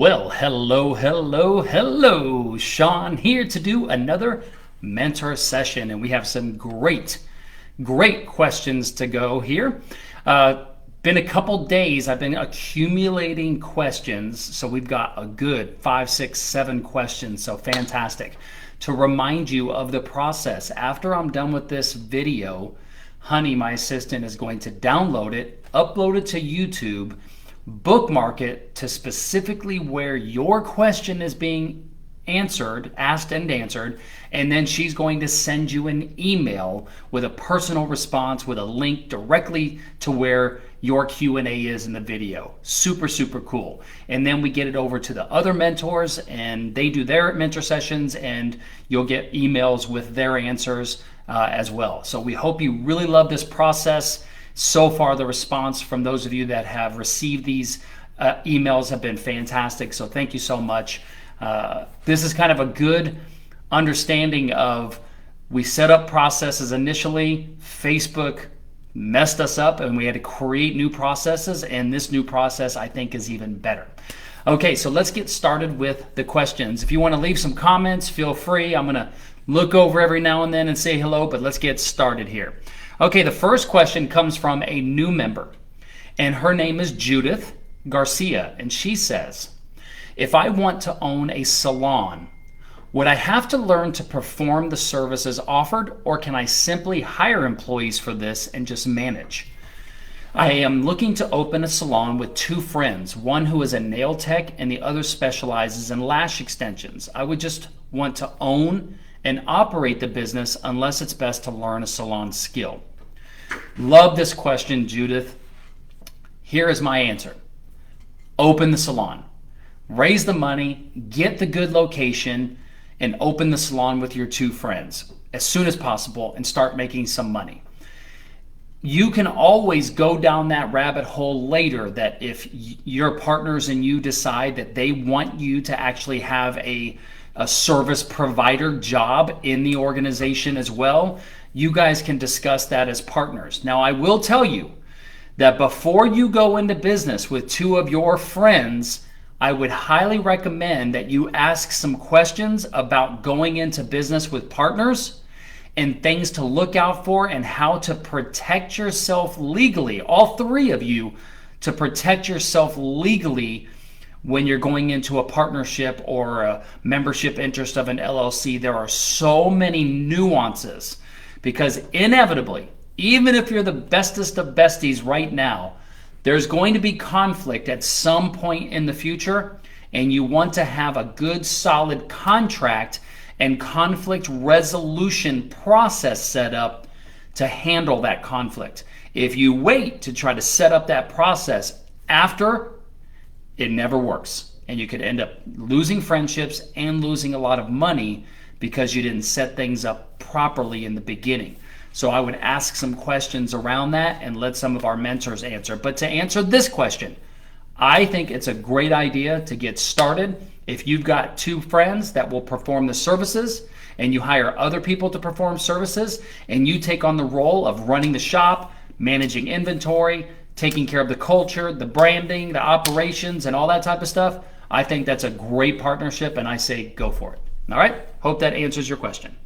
Well, hello. Shawn here to do another mentor session, and we have some great questions to go here. Been a couple days, I've been accumulating questions, so we've got a good 5, 6, 7 questions, so fantastic. To remind you of the process, after I'm done with this video, Honey, my assistant, is going to download it, upload it to YouTube, bookmark it to specifically where your question is being asked and answered, and then she's going to send you an email with a personal response with a link directly to where your Q&A is in the video. Super cool. And then we get it over to the other mentors and they do their mentor sessions, and you'll get emails with their answers as well. So we hope you really love this process. So far, the response from those of you that have received these emails have been fantastic. So thank you so much. This is kind of a good understanding of, we set up processes initially, Facebook messed us up and we had to create new processes, and this new process I think is even better. Okay, so let's get started with the questions. If you want to leave some comments, feel free. I'm going to look over every now and then and say hello, but let's get started here. Okay, the first question comes from a new member, and her name is Judith Garcia, and she says, if I want to own a salon, would I have to learn to perform the services offered, or can I simply hire employees for this and just manage? I am looking to open a salon with 2 friends, one who is a nail tech and the other specializes in lash extensions. I would just want to own and operate the business unless it's best to learn a salon skill. Love this question, Judith. Here is my answer. Open the salon. Raise the money, get the good location, and open the salon with your 2 friends as soon as possible and start making some money. You can always go down that rabbit hole later, that if your partners and you decide that they want you to actually have a service provider job in the organization as well, you guys can discuss that as partners. Now, I will tell you that before you go into business with 2 of your friends, I would highly recommend that you ask some questions about going into business with partners and things to look out for and how to protect yourself legally, all 3 of you, to protect yourself legally when you're going into a partnership or a membership interest of an LLC. There are so many nuances, because inevitably, even if you're the bestest of besties right now, there's going to be conflict at some point in the future, and you want to have a good solid contract and conflict resolution process set up to handle that conflict. If you wait to try to set up that process after, it never works, and you could end up losing friendships and losing a lot of money because you didn't set things up properly in the beginning. So I would ask some questions around that and let some of our mentors answer. But to answer this question, I think it's a great idea to get started. If you've got 2 friends that will perform the services and you hire other people to perform services, and you take on the role of running the shop, managing inventory, taking care of the culture, the branding, the operations, and all that type of stuff, I think that's a great partnership, and I say go for it. All right? Hope that answers your question.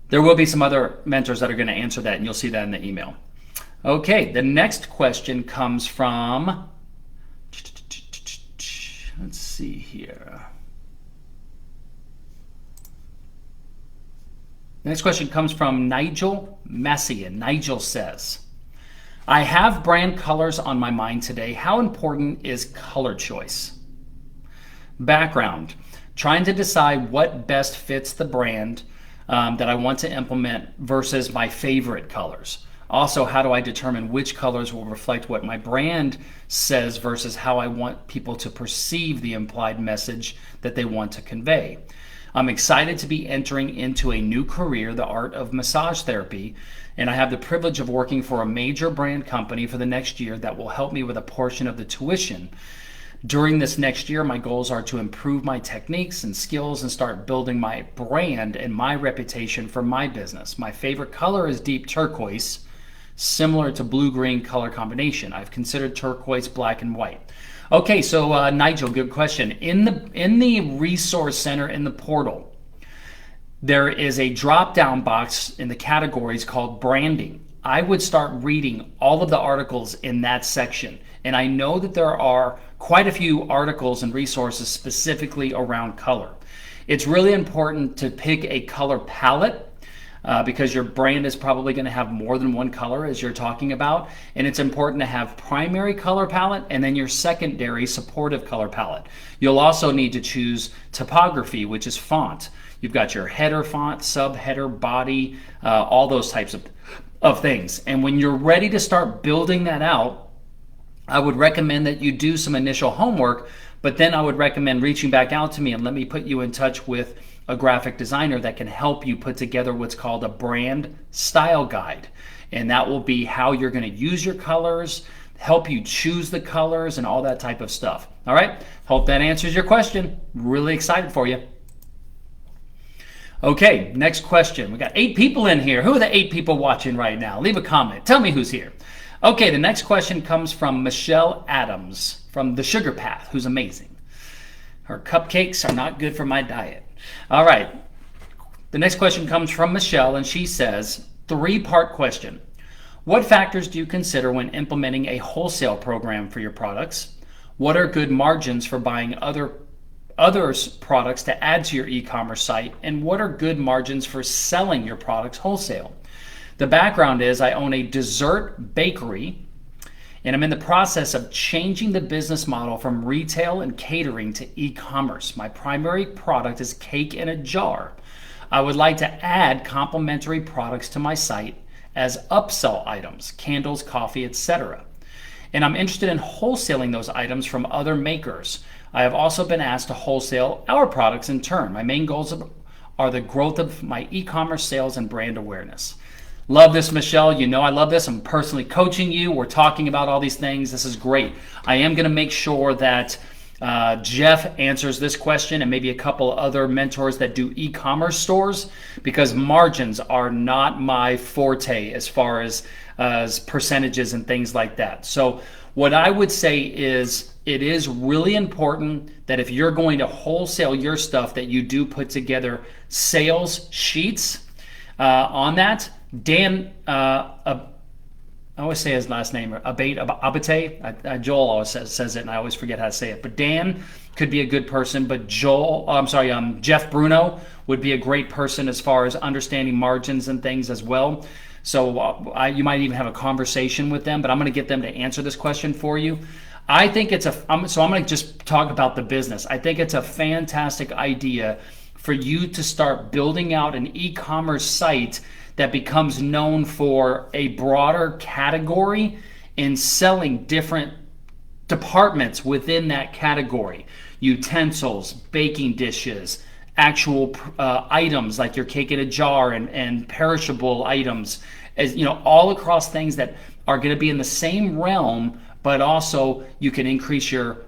There will be some other mentors that are going to answer that, and you'll see that in the email. Okay, the next question comes from, let's see here. Next question comes from Nigel Messian. Nigel says, I have brand colors on my mind today. How important is color choice? Background, trying to decide what best fits the brand that I want to implement versus my favorite colors. Also, how do I determine which colors will reflect what my brand says versus how I want people to perceive the implied message that they want to convey? I'm excited to be entering into a new career, the art of massage therapy, and I have the privilege of working for a major brand company for the next year that will help me with a portion of the tuition. During this next year, my goals are to improve my techniques and skills and start building my brand and my reputation for my business. My favorite color is deep turquoise, similar to blue-green color combination. I've considered turquoise, black, and white. Okay, so Nigel, good question. In the resource center in the portal, there is a drop down box in the categories called branding. I would start reading all of the articles in that section. And I know that there are quite a few articles and resources specifically around color. It's really important to pick a color palette because your brand is probably going to have more than one color as you're talking about. And it's important to have primary color palette and then your secondary supportive color palette. You'll also need to choose typography, which is font. You've got your header font, subheader, body, all those types of things. And when you're ready to start building that out, I would recommend that you do some initial homework, but then I would recommend reaching back out to me and let me put you in touch with a graphic designer that can help you put together what's called a brand style guide. And that will be how you're going to use your colors, help you choose the colors and all that type of stuff. All right, hope that answers your question. Really excited for you. Okay, next question. We got 8 people in here. Who are the 8 people watching right now? Leave a comment. Tell me who's here. Okay, the next question comes from Michelle Adams from the Sugar Path, who's amazing. Her cupcakes are not good for my diet. All right, the next question comes from Michelle, and she says, 3-part question. What factors do you consider when implementing a wholesale program for your products? What are good margins for buying others' products to add to your e-commerce site? And what are good margins for selling your products wholesale? The background is I own a dessert bakery and I'm in the process of changing the business model from retail and catering to e-commerce. My primary product is cake in a jar. I would like to add complementary products to my site as upsell items, candles, coffee, etc. And I'm interested in wholesaling those items from other makers. I have also been asked to wholesale our products in turn. My main goals are the growth of my e-commerce sales and brand awareness. Love this, Michelle. You know I love this. I'm personally coaching you. We're talking about all these things. This is great. I am going to make sure that Jeff answers this question and maybe a couple other mentors that do e-commerce stores, because margins are not my forte as far as percentages and things like that. So what I would say is it is really important that if you're going to wholesale your stuff that you do put together sales sheets on that. Dan, I always say his last name, Abate. Joel always says it, and I always forget how to say it. But Dan could be a good person, but Jeff Bruno would be a great person as far as understanding margins and things as well. So you might even have a conversation with them, but I'm going to get them to answer this question for you. I think I'm going to just talk about the business. I think it's a fantastic idea for you to start building out an e-commerce site that becomes known for a broader category and selling different departments within that category. Utensils, baking dishes, actual items like your cake in a jar and perishable items, as you know, all across things that are going to be in the same realm, but also you can increase your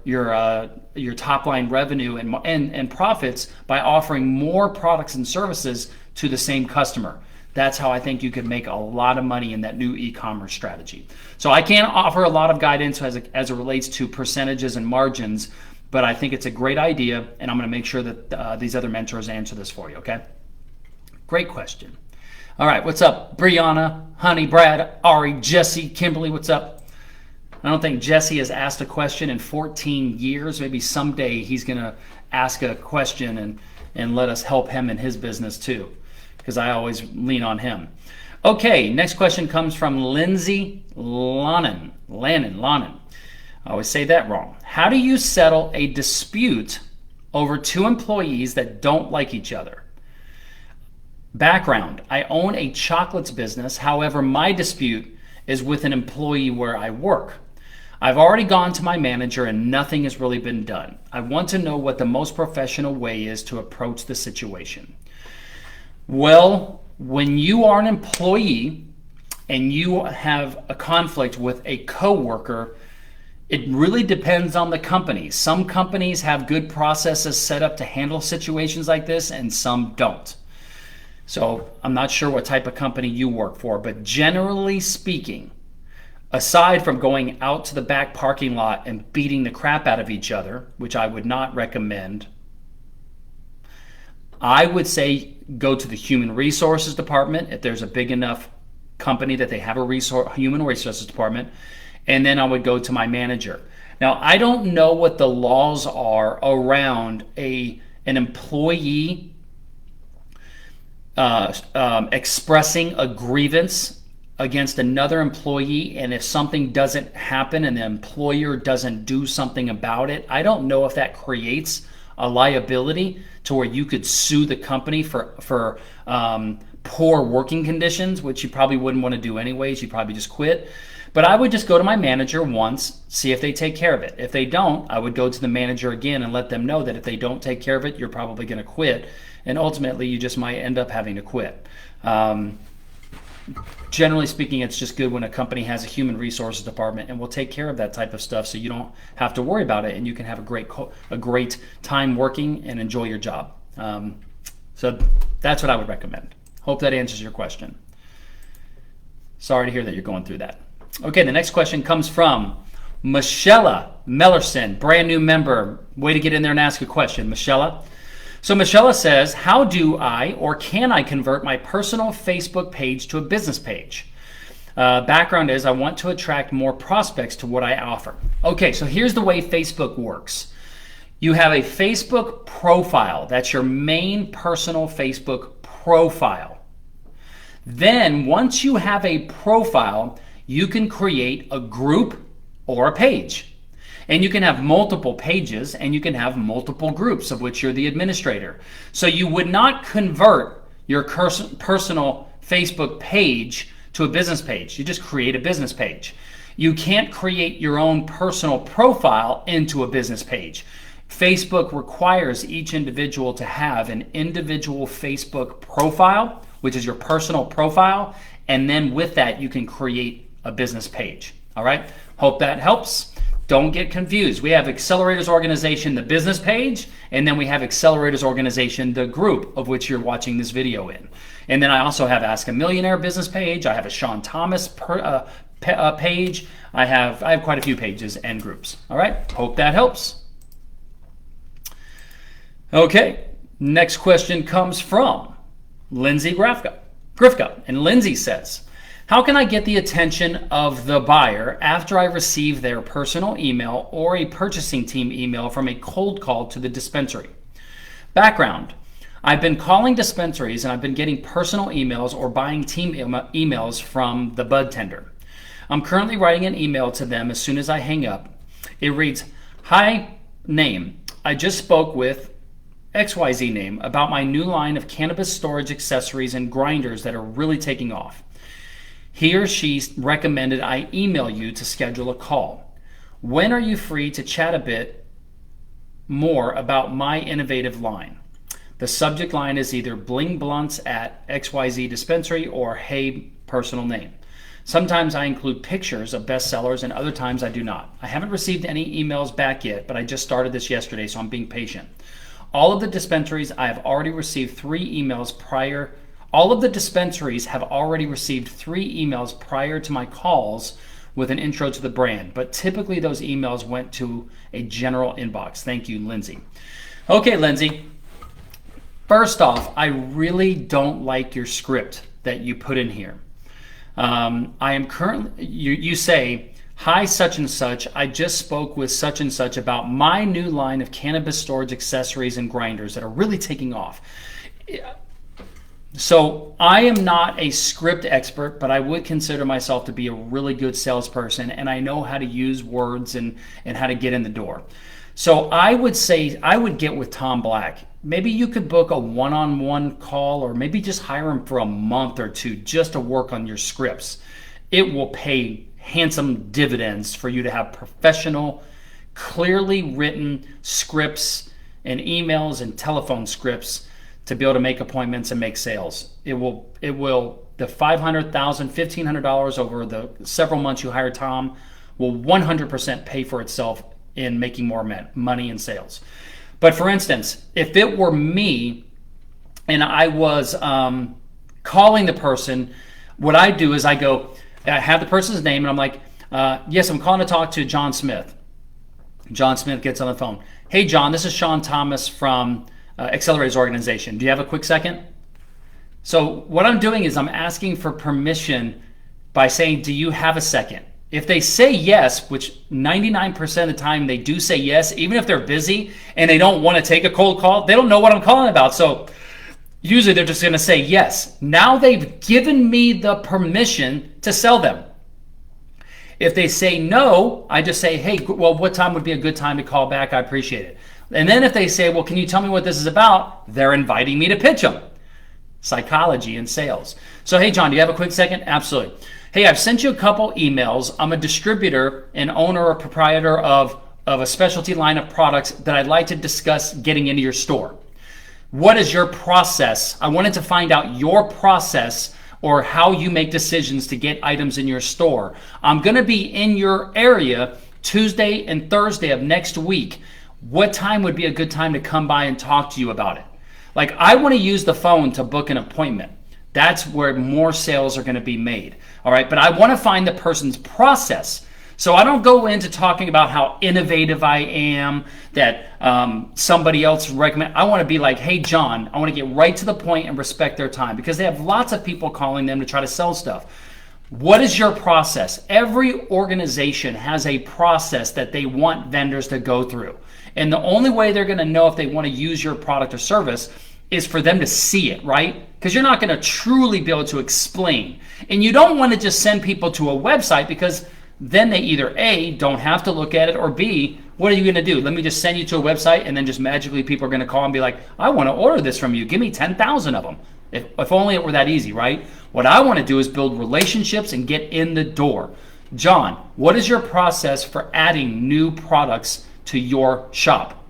top line revenue and profits by offering more products and services to the same customer. That's how I think you could make a lot of money in that new e-commerce strategy. So I can't offer a lot of guidance as it relates to percentages and margins, but I think it's a great idea, and I'm going to make sure that these other mentors answer this for you, okay? Great question. All right, what's up? Brianna, Honey, Brad, Ari, Jesse, Kimberly, what's up? I don't think Jesse has asked a question in 14 years. Maybe someday he's going to ask a question and let us help him in his business too, because I always lean on him. Okay, next question comes from Lindsay Lannon. I always say that wrong. How do you settle a dispute over 2 employees that don't like each other? Background, I own a chocolates business. However, my dispute is with an employee where I work. I've already gone to my manager and nothing has really been done. I want to know what the most professional way is to approach the situation. Well, when you are an employee and you have a conflict with a coworker, it really depends on the company. Some companies have good processes set up to handle situations like this and some don't. So I'm not sure what type of company you work for, but generally speaking, aside from going out to the back parking lot and beating the crap out of each other, which I would not recommend, I would say go to the human resources department if there's a big enough company that they have a human resources department, and then I would go to my manager. Now, I don't know what the laws are around an employee expressing a grievance against another employee, and if something doesn't happen and the employer doesn't do something about it, I don't know if that creates a liability to where you could sue the company for poor working conditions, which you probably wouldn't want to do anyways. You'd probably just quit. But I would just go to my manager once, see if they take care of it. If they don't, I would go to the manager again and let them know that if they don't take care of it, you're probably going to quit. And ultimately, you just might end up having to quit. Generally speaking, it's just good when a company has a human resources department and will take care of that type of stuff, so you don't have to worry about it and you can have a great time working and enjoy your job. So that's what I would recommend. Hope that answers your question. Sorry to hear that you're going through that. Okay, the next question comes from Michelle Mellerson, brand new member. Way to get in there and ask a question, Michelle. So Michelle says, how do I or can I convert my personal Facebook page to a business page? Background is I want to attract more prospects to what I offer. Okay, so here's the way Facebook works. You have a Facebook profile. That's your main personal Facebook profile. Then once you have a profile, you can create a group or a page. And you can have multiple pages and you can have multiple groups of which you're the administrator. So you would not convert your personal Facebook page to a business page. You just create a business page. You can't create your own personal profile into a business page. Facebook requires each individual to have an individual Facebook profile, which is your personal profile. And then with that, you can create a business page. All right. Hope that helps. Don't get confused. We have Accelerators Organization, the business page, and then we have Accelerators Organization, the group of which you're watching this video in. And then I also have Ask a Millionaire business page. I have a Shawn Thomas page. I have quite a few pages and groups. All right. Hope that helps. Okay. Next question comes from Lindsay Grifka. And Lindsay says, how can I get the attention of the buyer after I receive their personal email or a purchasing team email from a cold call to the dispensary? Background: I've been calling dispensaries and I've been getting personal emails or buying team emails from the bud tender. I'm currently writing an email to them as soon as I hang up. It reads, hi name, I just spoke with XYZ name about my new line of cannabis storage accessories and grinders that are really taking off. He or she recommended I email you to schedule a call. When are you free to chat a bit more about my innovative line? The subject line is either bling blunts at XYZ dispensary or hey personal name. Sometimes I include pictures of bestsellers and other times I do not. I haven't received any emails back yet, but I just started this yesterday, so I'm being patient. All of the dispensaries have already received 3 emails prior to my calls with an intro to the brand, but typically those emails went to a general inbox. Thank you, Lindsay. Okay, Lindsay. First off, I really don't like your script that you put in here. I am currently, you say, hi such and such, I just spoke with such and such about my new line of cannabis storage accessories and grinders that are really taking off. So I am not a script expert, but I would consider myself to be a really good salesperson, and I know how to use words and how to get in the door. So I would say I would get with Tom Black. Maybe you could book a one-on-one call, or maybe just hire him for a month or two just to work on your scripts. It will pay handsome dividends for you to have professional, clearly written scripts and emails and telephone scripts to be able to make appointments and make sales. It will the $500,000, $1,500 over the several months you hire Tom will 100% pay for itself in making more money in sales. But for instance, if it were me and I was calling the person, what I do is I have the person's name and I'm like, Yes, I'm calling to talk to John Smith. John Smith gets on the phone. Hey, John, this is Shawn Thomas from Accelerators Organization. Do you have a quick second? So what I'm doing is I'm asking for permission by saying, do you have a second? If they say yes, which 99% of the time they do say yes, even if they're busy and they don't want to take a cold call, they don't know what I'm calling about. So usually they're just going to say yes. Now they've given me the permission to sell them. If they say no, I just say, hey, well, what time would be a good time to call back? I appreciate it. And then if they say, well, can you tell me what this is about? They're inviting me to pitch them. Psychology and sales. So, hey, John, do you have a quick second? Absolutely. Hey, I've sent you a couple emails. I'm a distributor and owner or proprietor of a specialty line of products that I'd like to discuss getting into your store. What is your process? I wanted to find out your process or how you make decisions to get items in your store. I'm going to be in your area Tuesday and Thursday of next week. What time would be a good time to come by and talk to you about it? Like, I want to use the phone to book an appointment. That's where more sales are going to be made. All right, but I want to find the person's process. So I don't go into talking about how innovative I am, that somebody else recommend. I want to be like, hey, John, I want to get right to the point and respect their time because they have lots of people calling them to try to sell stuff. What is your process? Every organization has a process that they want vendors to go through. And the only way they're going to know if they want to use your product or service is for them to see it, right? Because you're not going to truly be able to explain. And you don't want to just send people to a website because then they either A, don't have to look at it, or B, what are you going to do? Let me just send you to a website and then just magically people are going to call and be like, I want to order this from you. Give me 10,000 of them. If only it were that easy, right? What I want to do is build relationships and get in the door. John, what is your process for adding new products to your shop?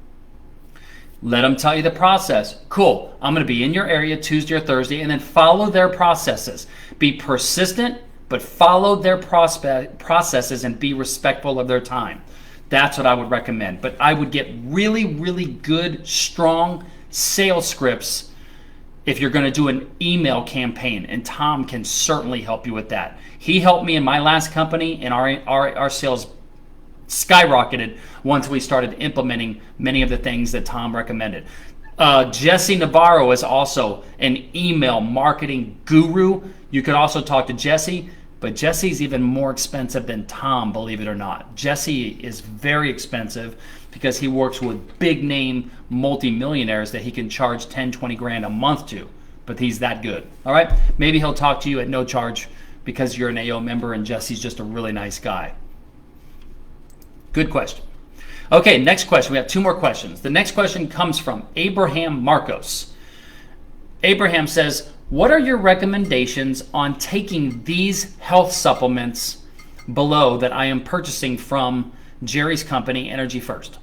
Let them tell you the process. Cool. I'm going to be in your area Tuesday or Thursday, and then follow their processes. Be persistent, but follow their processes and be respectful of their time. That's what I would recommend. But I would get really, really good, strong sales scripts if you're going to do an email campaign, and Tom can certainly help you with that. He helped me in my last company, and our sales skyrocketed once we started implementing many of the things that Tom recommended. Jesse Navarro is also an email marketing guru. You could also talk to Jesse, but Jesse's even more expensive than Tom, believe it or not. Jesse is very expensive because he works with big name multimillionaires that he can charge 10, 20 grand a month to, but he's that good. All right, maybe he'll talk to you at no charge because you're an AO member and Jesse's just a really nice guy. Good question. Okay, next question. We have two more questions. The next question comes from Abraham Marcos. Abraham says, what are your recommendations on taking these health supplements below that I am purchasing from Jerry's company, Energy First?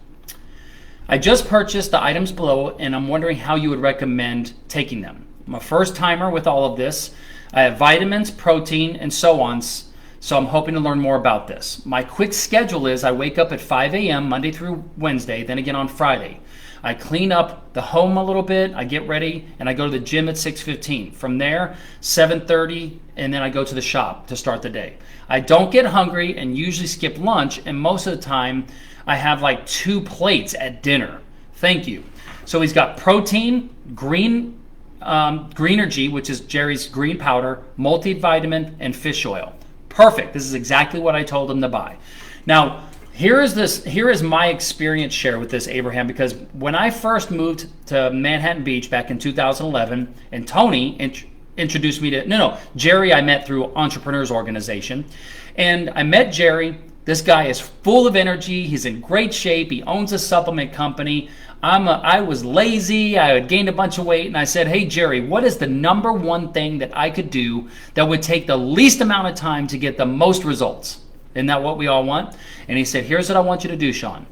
I just purchased the items below and I'm wondering how you would recommend taking them. I'm a first timer with all of this. I have vitamins, protein, and so on. So I'm hoping to learn more about this. My quick schedule is I wake up at 5 a.m. Monday through Wednesday, then again on Friday. I clean up the home a little bit, I get ready, and I go to the gym at 6:15. From there, 7:30, and then I go to the shop to start the day. I don't get hungry and usually skip lunch, and most of the time I have like 2 plates at dinner. Thank you. So he's got protein, Greenergy, which is Jerry's green powder, multivitamin, and fish oil. Perfect. This is exactly what I told him to buy. Now, here is my experience share with this, Abraham, because when I first moved to Manhattan Beach back in 2011, and Tony introduced me to, Jerry I met through Entrepreneurs Organization, and I met Jerry. This guy is full of energy. He's in great shape. He owns a supplement company. I was lazy. I had gained a bunch of weight, and I said, hey, Jerry, what is the number one thing that I could do that would take the least amount of time to get the most results? Isn't that what we all want? And he said, here's what I want you to do, Shawn.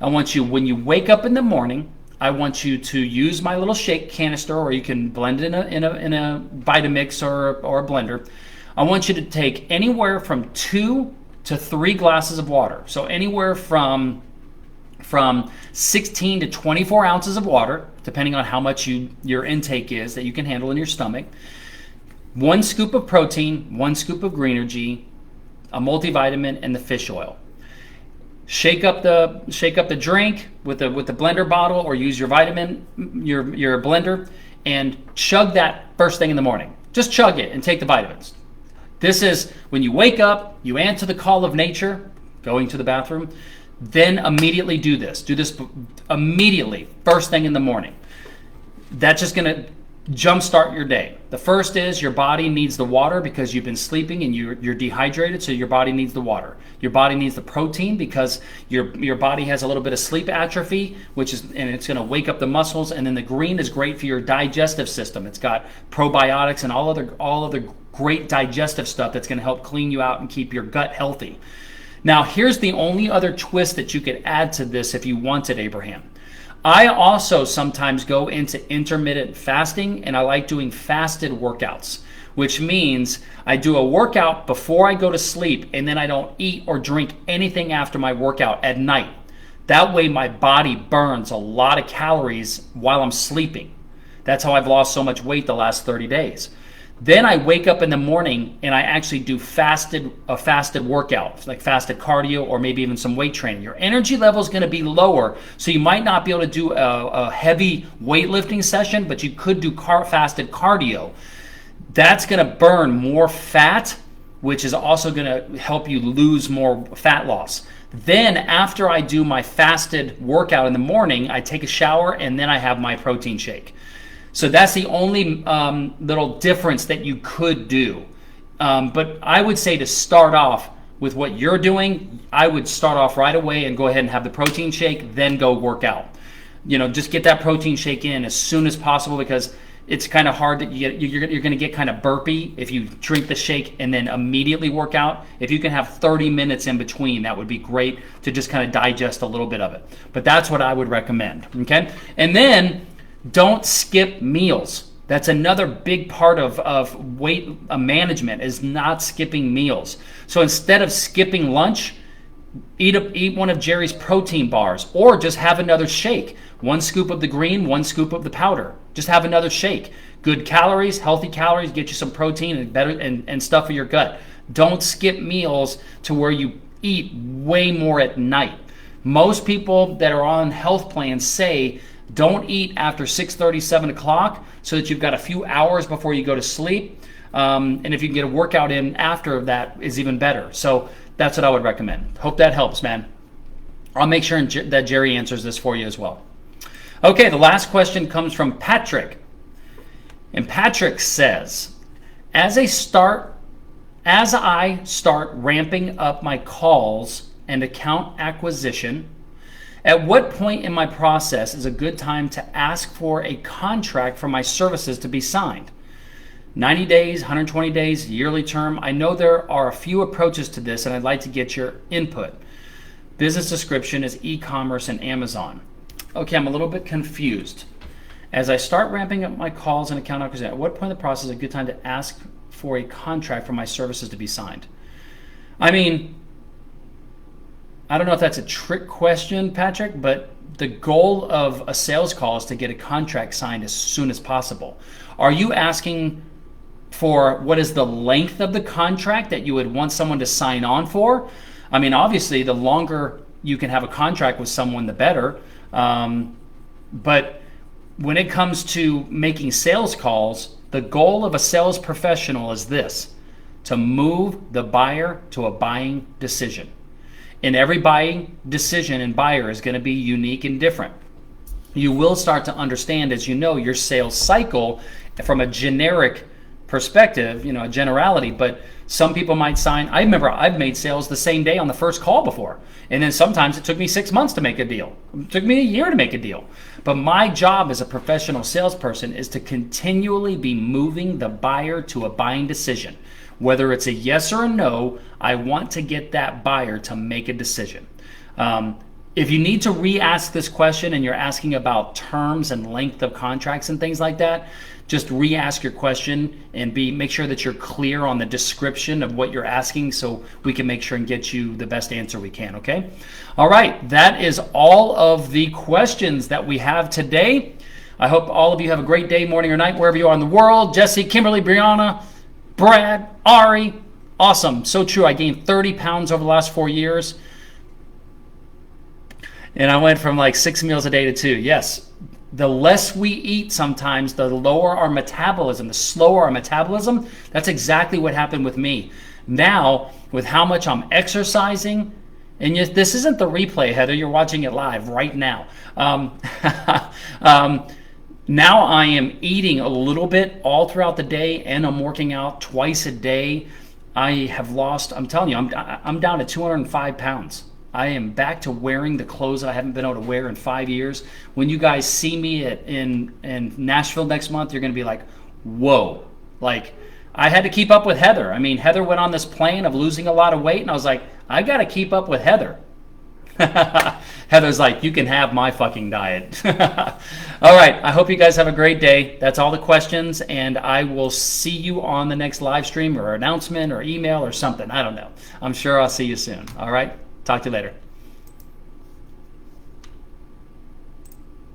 I want you, when you wake up in the morning, I want you to use my little shake canister, or you can blend it in a Vitamix or a blender. I want you to take anywhere from 2 to 3 glasses of water. So anywhere from 16 to 24 ounces of water, depending on how much your intake is that you can handle in your stomach. 1 scoop of protein, 1 scoop of Greenergy, a multivitamin, and the fish oil. Shake up the drink with the blender bottle, or use your blender, and chug that first thing in the morning. Just chug it and take the vitamins. This is when you wake up, you answer the call of nature, going to the bathroom, then immediately do this. Do this immediately, first thing in the morning. That's just going to jumpstart your day. The first is your body needs the water because you've been sleeping and you're dehydrated, so your body needs the water. Your body needs the protein because your body has a little bit of sleep atrophy, and it's going to wake up the muscles. And then the green is great for your digestive system. It's got probiotics and all other great digestive stuff that's going to help clean you out and keep your gut healthy. Now, here's the only other twist that you could add to this if you wanted, Abraham. I also sometimes go into intermittent fasting, and I like doing fasted workouts, which means I do a workout before I go to sleep, and then I don't eat or drink anything after my workout at night. That way my body burns a lot of calories while I'm sleeping. That's how I've lost so much weight the last 30 days. Then I wake up in the morning and I actually do a fasted workout, like fasted cardio or maybe even some weight training. Your energy level is going to be lower, so you might not be able to do a heavy weightlifting session, but you could do fasted cardio. That's going to burn more fat, which is also going to help you lose more fat loss. Then after I do my fasted workout in the morning, I take a shower and then I have my protein shake. So that's the only little difference that you could do. But I would say to start off with what you're doing, I would start off right away and go ahead and have the protein shake, then go work out. Just get that protein shake in as soon as possible, because it's kind of hard that you're going to get kind of burpy if you drink the shake and then immediately work out. If you can have 30 minutes in between, that would be great to just kind of digest a little bit of it. But that's what I would recommend, okay? And then don't skip meals. That's another big part of weight management, is not skipping meals. So instead of skipping lunch, eat one of Jerry's protein bars, or just have another shake. 1 scoop of the green, 1 scoop of the powder. Just have another shake. Good calories, healthy calories, get you some protein and better and stuff for your gut. Don't skip meals to where you eat way more at night. Most people that are on health plans say don't eat after 6:30, 7 o'clock, so that you've got a few hours before you go to sleep. And if you can get a workout in after that, is even better. So that's what I would recommend. Hope that helps, man. I'll make sure that Jerry answers this for you as well. Okay, the last question comes from Patrick. And Patrick says, as I start ramping up my calls and account acquisition, at what point in my process is a good time to ask for a contract for my services to be signed? 90 days, 120 days, yearly term? I know there are a few approaches to this, and I'd like to get your input. Business description is e-commerce and Amazon. Okay, I'm a little bit confused. As I start ramping up my calls and account acquisition, at what point in the process is a good time to ask for a contract for my services to be signed? I mean, I don't know if that's a trick question, Patrick, but the goal of a sales call is to get a contract signed as soon as possible. Are you asking for what is the length of the contract that you would want someone to sign on for? I mean, obviously, the longer you can have a contract with someone, the better. But when it comes to making sales calls, the goal of a sales professional is this: to move the buyer to a buying decision. And every buying decision and buyer is going to be unique and different. You will start to understand, as you know, your sales cycle from a generic perspective, a generality, but some people might sign. I remember I've made sales the same day on the first call before. And then sometimes it took me 6 months to make a deal. It took me a year to make a deal. But my job as a professional salesperson is to continually be moving the buyer to a buying decision. Whether it's a yes or a no, I want to get that buyer to make a decision. If you need to re-ask this question and you're asking about terms and length of contracts and things like that, just re-ask your question and make sure that you're clear on the description of what you're asking, so we can make sure and get you the best answer we can, okay? All right, that is all of the questions that we have today. I hope all of you have a great day, morning, or night, wherever you are in the world. Jesse, Kimberly, Brianna, Brad, Ari, Awesome. So true. I gained 30 pounds over the last 4 years. And I went from like 6 meals a day to 2. Yes. The less we eat sometimes, the lower our metabolism, the slower our metabolism. That's exactly what happened with me. Now, with how much I'm exercising, and yes, this isn't the replay, Heather, you're watching it live right now. Now I am eating a little bit all throughout the day, and I'm working out twice a day. I have lost, I'm telling you, I'm down to 205 pounds. I am back to wearing the clothes that I haven't been able to wear in 5 years. When you guys see me in Nashville next month, you're going to be like, whoa. Like, I had to keep up with Heather. I mean, Heather went on this plane of losing a lot of weight, and I was like, I got to keep up with Heather. Heather's like, you can have my fucking diet. All right, I hope you guys have a great day. That's all the questions, and I will see you on the next live stream or announcement or email or something. I don't know. I'm sure I'll see you soon. All right, talk to you later.